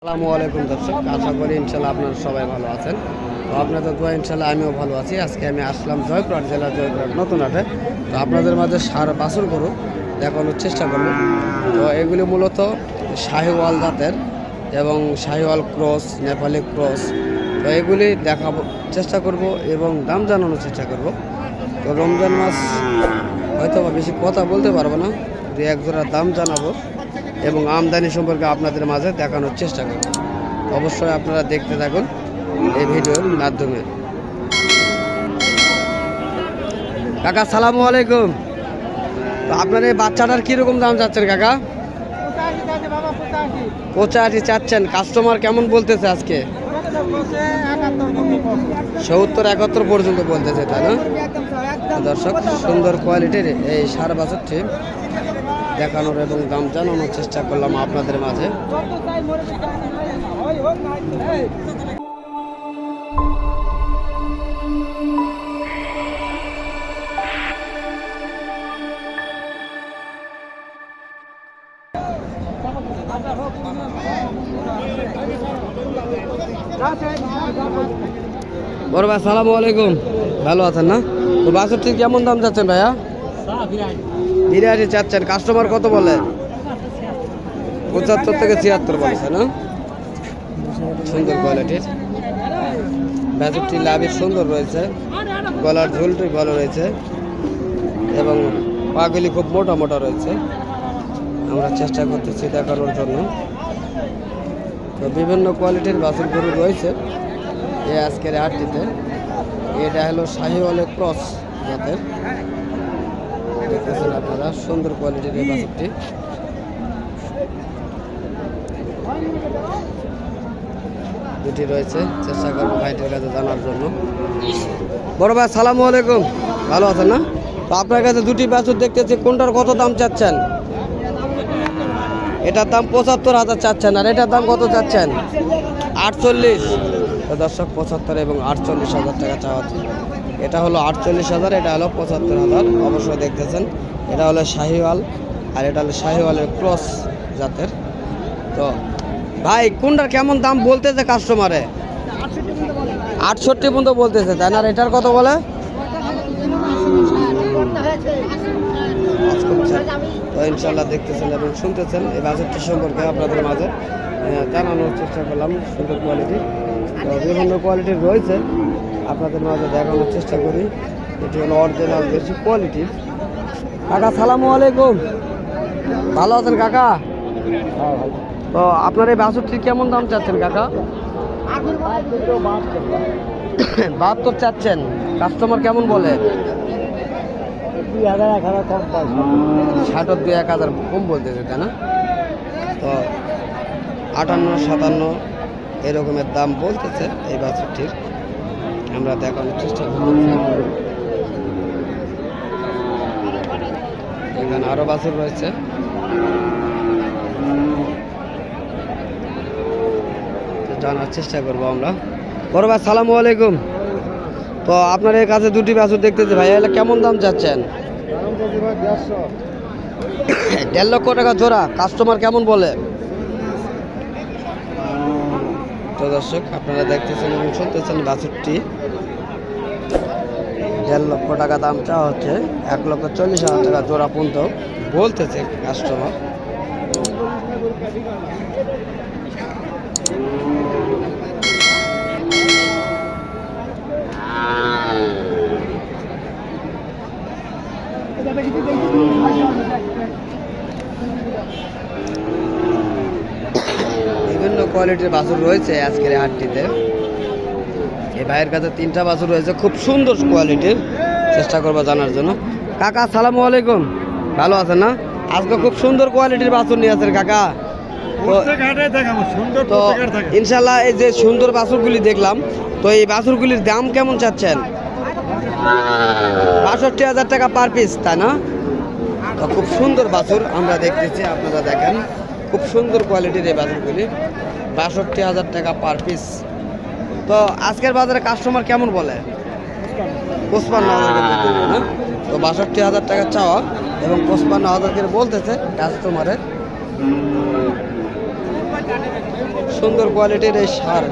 আসসালামু আলাইকুম দর্শক, আশা করি ইনশাল্লাহ আপনারা সবাই ভালো আছেন। তো আপনাদের দোয়া ইনশাল্লাহ আমিও ভালো আছি। আজকে আমি আসলাম জয়পুরহাট জেলা জয়পুরহাট নতুন হাটে। তো আপনাদের মাঝে সার বাছুর গরু দেখানোর চেষ্টা করব। তো এগুলি মূলত শাহিওয়াল জাতের এবং শাহিওয়াল ক্রস, নেপালি ক্রস। তো এগুলি দেখাবো চেষ্টা করব এবং দাম জানানোর চেষ্টা করব। তো রমজান মাস হয়তো বা বেশি কথা বলতে পারবো না, দু এক জোড়ার দাম জানাবো এবং আমদানি সম্পর্কে আপনাদের মাঝে দেখানোর চেষ্টা করব। অবশ্যই আপনারা দেখতে থাকুন এই ভিডিওর মাধ্যমে। কাকা সালামু আলাইকুম। তো আপনার এই বাচ্চাটার কীরকম দাম চাচ্ছেন কাকা? 85 চাচ্ছেন। কাস্টমার কেমন বলতেছে আজকে? 70-71 পর্যন্ত বলতেছে, তাই না? দর্শক, সুন্দর কোয়ালিটির এই সার বাছুরটি দেখানোর এবং দাম জানানোর চেষ্টা করলাম আপনাদের মাঝে। বড় ভাই সালামু আলাইকুম, ভালো আছেন না? তো বাছুরটির কেমন দাম যাচ্ছেন ভাইয়া? 82 চাচ্ছেন। কাস্টমার কত বলে? 75 থেকে 76 বলছে না? সুন্দর কোয়ালিটির বাছুরটি, লাভের সুন্দর রয়েছে, গলার ঝুলটি ভালো রয়েছে এবং পাগুলি খুব মোটা মোটা রয়েছে। আমরা চেষ্টা করতেছি দেখানোর জন্য। তো বিভিন্ন কোয়ালিটির বাছুর গরু রয়েছে এই আজকের হাটটিতে। এটা হলো শাহিওয়ালের ক্রস জাতের, দেখতেছেন আপনারা, সুন্দর কোয়ালিটির এই বাছুরটি। দুটি রয়েছে, চেষ্টা করবো ভাইটির কাছে জানার জন্য। বড় ভাই সালামু আলাইকুম, ভালো আছেন না? তো আপনার কাছে দুটি বাছুর দেখতেছি, কোনটার কত দাম চাচ্ছেন? এটার দাম 75,000 চাচ্ছেন, আর এটার দাম কত চাচ্ছেন? 48। তো দর্শক, 75 এবং 48,000 টাকা চাওয়া। এটা হলো 48,000, এটা হলো 75,000। অবশ্যই দেখতেছেন, এটা হলো শাহিওয়াল আর এটা হলো শাহিওয়ালের ক্রস জাতের। তো ভাই কোনটার কেমন দাম বলতেছে কাস্টমারে? 68 পর্যন্ত বলতেছে, তাই না? এটার কত বলে? তো ইনশাল্লাহ দেখতেছেন এবং শুনতেছেন এই বাজেটটি সম্পর্কে আপনাদের মাঝে জানানোর চেষ্টা করলাম। সুন্দর কোয়ালিটি, তো বিভিন্ন কোয়ালিটির রয়েছে, আপনাদের মাঝে দেখানোর চেষ্টা করি। এটি হলো অরিজিনাল বেশি কোয়ালিটির। কাকা সালামু আলাইকুম, ভালো আছেন কাকা? তো আপনার এই বাছুরটির কেমন দাম চাচ্ছেন কাকা? 72 চাচ্ছেন। কাস্টমার কেমন বলে? 60-1,000 কম বলতেছে, তাই না? তো 58-57 এরকমের দাম বলতেছে এই বাছুরটির। আমরা দেখানোর চেষ্টা করছি। এখানে আরো বাছুর রয়েছে, জানার চেষ্টা করবো আমরা। বড় ভাই সালামু আলাইকুম। তো আপনার এই কাছে দুটি বাছুর দেখতেছি ভাই, এগুলো কেমন দাম চাচ্ছেন? 1.5 লক্ষ টাকা জোড়া। কাস্টমার কেমন বলে? তো দর্শক, আপনারা দেখতেছেন এবং শুনতেছেন বাছুরটি 1.5 লক্ষ টাকা দাম চাওয়া হচ্ছে। 1,40,000 টাকা জোড়া পর্যন্ত বলতেছে কাস্টমার। বিভিন্ন কোয়ালিটির বাছুর রয়েছে আজকের হাটটিতে। এই ভাইয়ের কাছে 3টা বাছুর রয়েছে, খুব সুন্দর কোয়ালিটির। চেষ্টা করবো জানার জন্য। কাকা সালামু আলাইকুম, ভালো আছেন না? আজকে খুব সুন্দর কোয়ালিটির বাছুর নিয়ে আছেন কাকা। তো ইনশাল্লাহ এই যে সুন্দর বাছুরগুলি দেখলাম, তো এই বাছুরগুলির দাম কেমন চাচ্ছেন? 65,000 টাকা পার পিস, তাই না? তো খুব সুন্দর বাছুর আমরা দেখতেছি, আপনারা দেখেন, খুব সুন্দর কোয়ালিটির এই বাছুরগুলি। 65,000 টাকা পার পিস। তো আজকের বাজারে কাস্টমার কেমন বলে? 55,000 না? তো 62,000 টাকা চাওয়া এবং 55,000 করে বলতেছে কাস্টমারের। সুন্দর কোয়ালিটির এই সার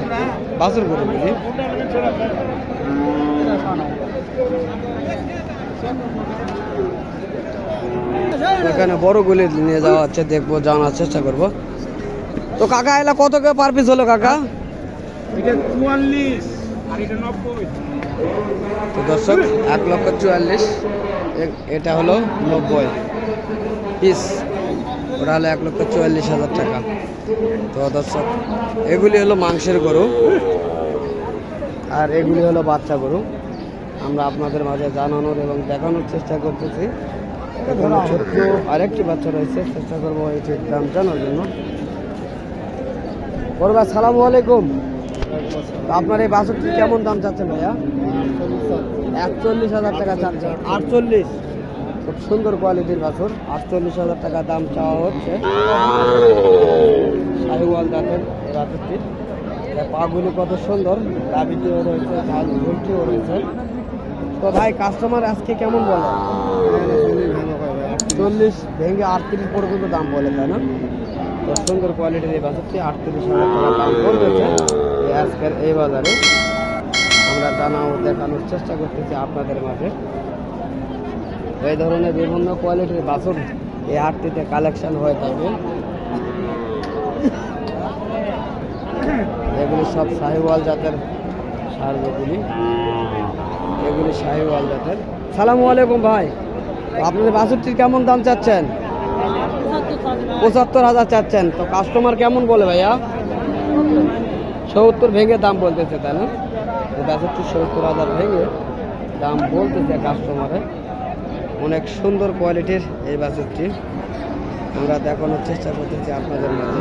বাছুর গরু বুঝি। এখানে বড়গুলি নিয়ে যাওয়া হচ্ছে, দেখবো জানার চেষ্টা করব। তো কাকা এলা কত করে পার পিস হলো কাকা? তো দর্শক 1,44,000, এটা হলো 90 পিস, ওটা হলো 1,44,000 টাকা। তো দর্শক এগুলি হলো মাংসের গরু আর এগুলি হলো বাচ্চা গরু। আমরা আপনাদের মাঝে জানানোর এবং দেখানোর চেষ্টা করতেছি। এখানে ছোট্ট আরেকটি বাচ্চা রয়েছে, চেষ্টা করবো এটির দাম জানার জন্য। বড় ভাই সালামু আলাইকুম। আপনার এই বাছুরটি কেমন দাম চাচ্ছেন ভাইয়া? 41,000 টাকা চাচ্ছেন। 48, খুব সুন্দর কোয়ালিটির বাছুর, 48,000 টাকা দাম চাওয়া হচ্ছে। শাহিওয়াল জাতের এই বাছুরটি, পাগুলি কত সুন্দর, দাবিটিও রয়েছে, ঝাল ঝুলটিও রয়েছে। তো ভাই কাস্টমার আজকে কেমন বলে? 40 ভেঙে 38 পর্যন্ত দাম বলে, তাই না? তো সুন্দর কোয়ালিটির এই বাছুরটি 38,000 টাকা দাম বলতেছে আজকের এই বাজারে। আমরা জানাও দেখানোর চেষ্টা করতেছি আপনাদের মাঝে। এই ধরনের বিভিন্ন কোয়ালিটির বাছুর এই হাটটিতে কালেকশন হয়ে থাকে। এগুলি সব শাহিওয়াল জাতের সার, এগুলি শাহিওয়াল জাতের। সালামু আলাইকুম ভাই, আপনাদের বাছুরটির কেমন দাম চাচ্ছেন? 75,000 চাচ্ছেন। তো কাস্টমার কেমন বলে ভাইয়া? 70 ভেঙে দাম বলতেছে, তাই না? বাছুরটি 70,000 ভেঙে দাম বলতেছে কাস্টমারে। অনেক সুন্দর কোয়ালিটির এই বাছুরটি আমরা দেখানোর চেষ্টা করতেছি আপনাদের মাঝে।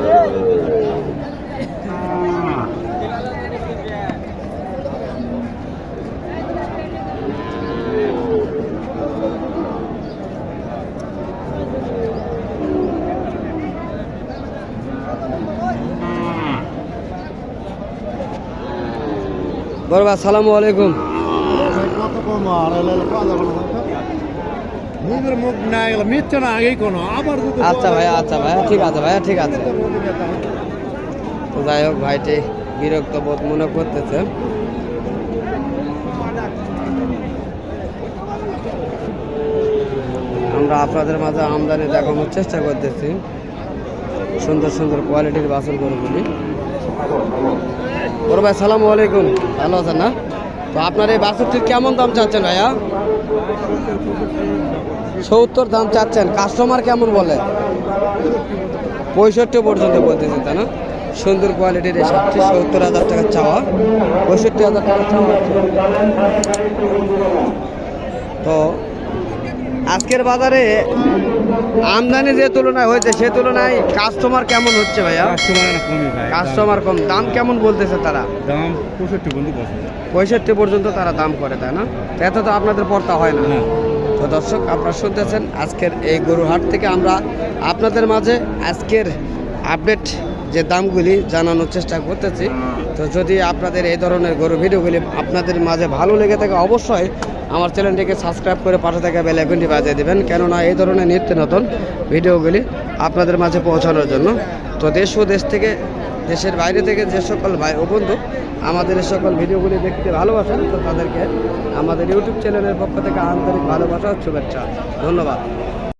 বড় ভাই আসসালামু আলাইকুম। আচ্ছা ভাইয়া, আচ্ছা ভাইয়া, ঠিক আছে ভাইয়া, ঠিক আছে। তো যাই হোক, ভাইটি বিরক্ত বোধ মনে করতেছে। আমরা আপনাদের মাঝে আমদানি দেখানোর চেষ্টা করতেছি সুন্দর সুন্দর কোয়ালিটির বাছুর গরুগুলি। বড় ভাই সালামু আলাইকুম, ভালো আছেন না? তো আপনার এই বাছুরটির কেমন দাম চাচ্ছেন ভাইয়া? 70 দাম চাচ্ছেন। কাস্টমার কেমন বলে? 65 পর্যন্ত বলতেছে, তাই না? সুন্দর কোয়ালিটির এই সারটি 70,000 টাকা চাওয়া, 65,000 টাকা চাওয়া। তো আজকের বাজারে আমদানি যে তুলনায় হয়েছে সে তুলনায় কাস্টমার কেমন হচ্ছে ভাইয়া? কাস্টমার কম। দাম কেমন বলতেছে তারা? দাম 65 পর্যন্ত তারা দাম করে, তাই না? এত তো আপনাদের পড়তা হয় না। তো দর্শক আপনারা শুনতেছেন, আজকের এই গরুর হাট থেকে আমরা আপনাদের মাঝে আজকের আপডেট যে দামগুলি জানানোর চেষ্টা করতেছি। তো যদি আপনাদের এই ধরনের গরু ভিডিওগুলি আপনাদের মাঝে ভালো লেগে থাকে, অবশ্যই আমার চ্যানেলটিকে সাবস্ক্রাইব করে পাশে থাকা বেল আইকনটি বাজিয়ে দেবেন, কেননা এই ধরনের নিত্য নতুন ভিডিওগুলি আপনাদের মাঝে পৌঁছানোর জন্য। তো দেশ ও দেশ থেকে, দেশের বাইরে থেকে যে সকল ভাই ও বন্ধু আমাদের এই সকল ভিডিওগুলি দেখতে ভালোবাসেন, তো তাদেরকে আমাদের ইউটিউব চ্যানেলের পক্ষ থেকে আন্তরিক ভালোবাসা ও শুভেচ্ছা। ধন্যবাদ।